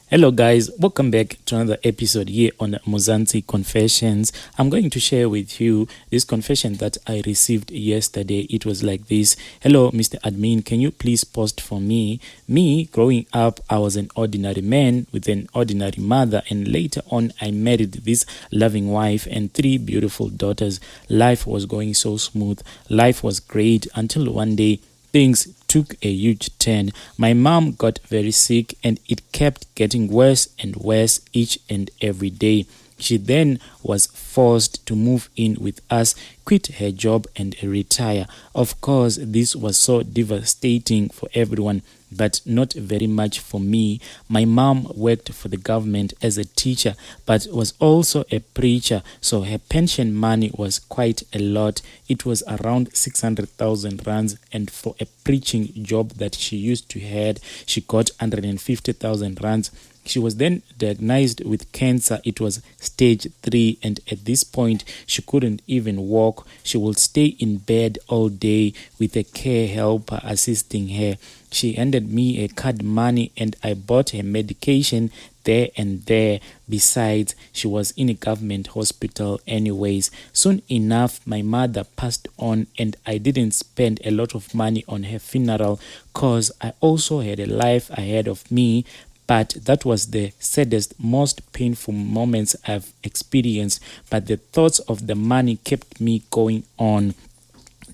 Hello guys, welcome back to another episode here on Mzansi Confessions. I'm going to share with you this confession that I received yesterday. It was like this. Hello Mr. Admin, can you please post for me? Me, growing up, I was an ordinary man with an ordinary mother, and later on I married this loving wife and 3 beautiful daughters. Life was going so smooth. Life was great until one day things took a huge turn. My mom got very sick and it kept getting worse and worse each and every day. She then was forced to move in with us, quit her job and retire. Of course, this was so devastating for everyone, but not very much for me. My mom worked for the government as a teacher, but was also a preacher, so her pension money was quite a lot. It was around 600,000 rands, and for a preaching job that she used to have, she got 150,000 rands. She was then diagnosed with cancer. It was stage 3, and at this point she couldn't even walk. She would stay in bed all day with a care helper assisting her. She handed me a card money and I bought her medication there and there. Besides, she was in a government hospital anyways. Soon enough, my mother passed on and I didn't spend a lot of money on her funeral cause I also had a life ahead of me. But that was the saddest, most painful moments I've experienced. But the thoughts of the money kept me going on.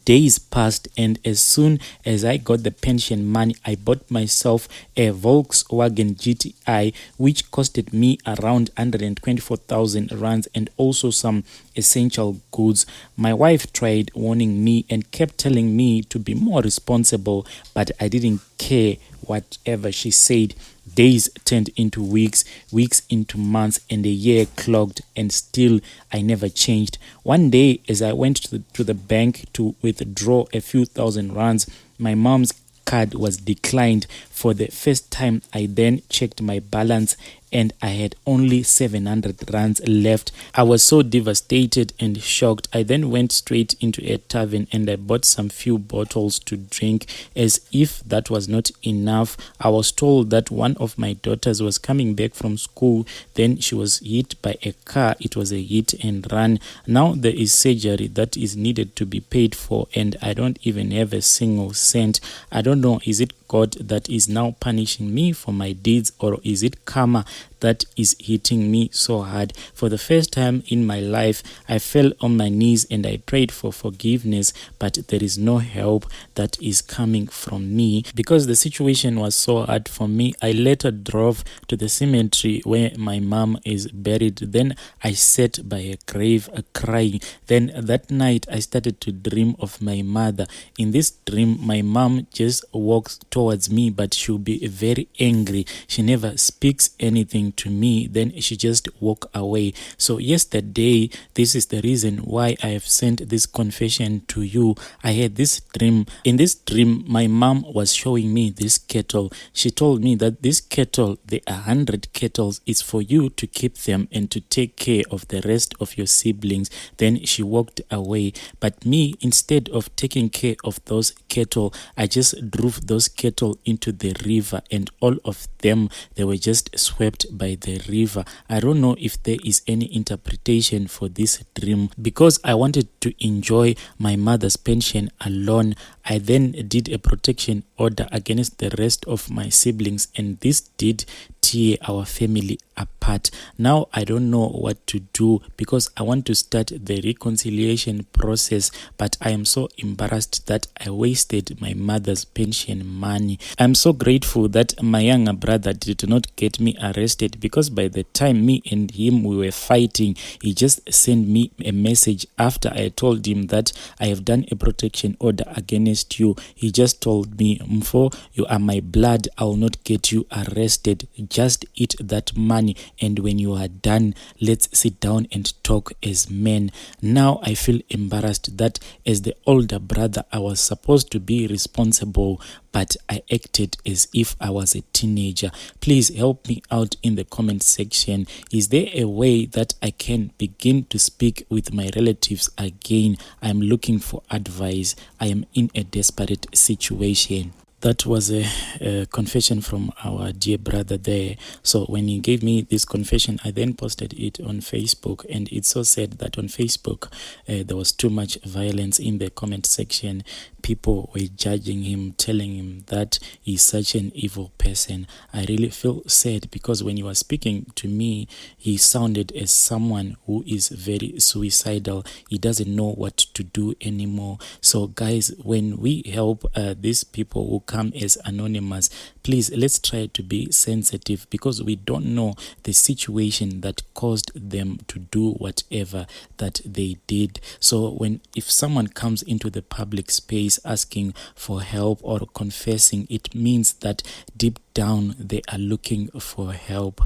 Days passed, and as soon as I got the pension money, I bought myself a Volkswagen GTI, which costed me around 124,000 rands, and also some essential goods. My wife tried warning me and kept telling me to be more responsible, but I didn't care whatever she said. Days turned into weeks, weeks into months, and a year clocked, and still I never changed. One day, as I went to the bank to withdraw a few thousand rands, my mom's card was declined. For the first time, I then checked my balance and I had only 700 rands left. I was so devastated and shocked. I then went straight into a tavern and I bought some few bottles to drink. As if that was not enough, I was told that one of my daughters was coming back from school. Then she was hit by a car. It was a hit and run. Now there is surgery that is needed to be paid for, and I don't even have a single cent. I don't know, is it God that is now punishing me for my deeds, or is it karma that is hitting me so hard? For the first time in my life, I fell on my knees and I prayed for forgiveness, but there is no help that is coming from me. Because the situation was so hard for me, I later drove to the cemetery where my mom is buried. Then I sat by her grave crying. Then that night I started to dream of my mother. In this dream, my mom just walks towards me, but she'll be very angry. She never speaks anything to me, then she just walk away. So yesterday, this is the reason why I have sent this confession to you. I had this dream. In this dream, my mom was showing me this kettle. She told me that this kettle, the 100 kettles, is for you to keep them and to take care of the rest of your siblings. Then she walked away. But me, instead of taking care of those kettle, I just drove those kettle into the river, and all of them, they were just swept by the river. I don't know if there is any interpretation for this dream. Because I wanted to enjoy my mother's pension alone, I then did a protection order against the rest of my siblings, and this did tear our family apart. Now I don't know what to do because I want to start the reconciliation process, but I am so embarrassed that I wasted my mother's pension money. I'm so grateful that my younger brother did not get me arrested, because by the time me and him we were fighting, he just sent me a message after I told him that I have done a protection order against you. He just told me, Mfo, you are my blood, I will not get you arrested. Just eat that money, and when you are done, let's sit down and talk as men. Now I feel embarrassed that as the older brother, I was supposed to be responsible, but I acted as if I was a teenager. Please help me out in the comment section. Is there a way that I can begin to speak with my relatives again? I'm looking for advice. I am in a desperate situation. That was a confession from our dear brother there. So when he gave me this confession, I then posted it on Facebook, and it's so sad that on Facebook there was too much violence in the comment section. People were judging him, telling him that he's such an evil person. I really feel sad because when he was speaking to me, he sounded as someone who is very suicidal. He doesn't know what to do anymore. So guys, when we help these people who come as anonymous, please, let's try to be sensitive, because we don't know the situation that caused them to do whatever that they did. So if someone comes into the public space asking for help or confessing, it means that deep down they are looking for help.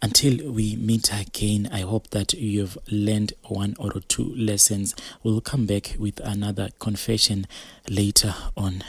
Until we meet again, I hope that you've learned one or two lessons. We'll come back with another confession later on.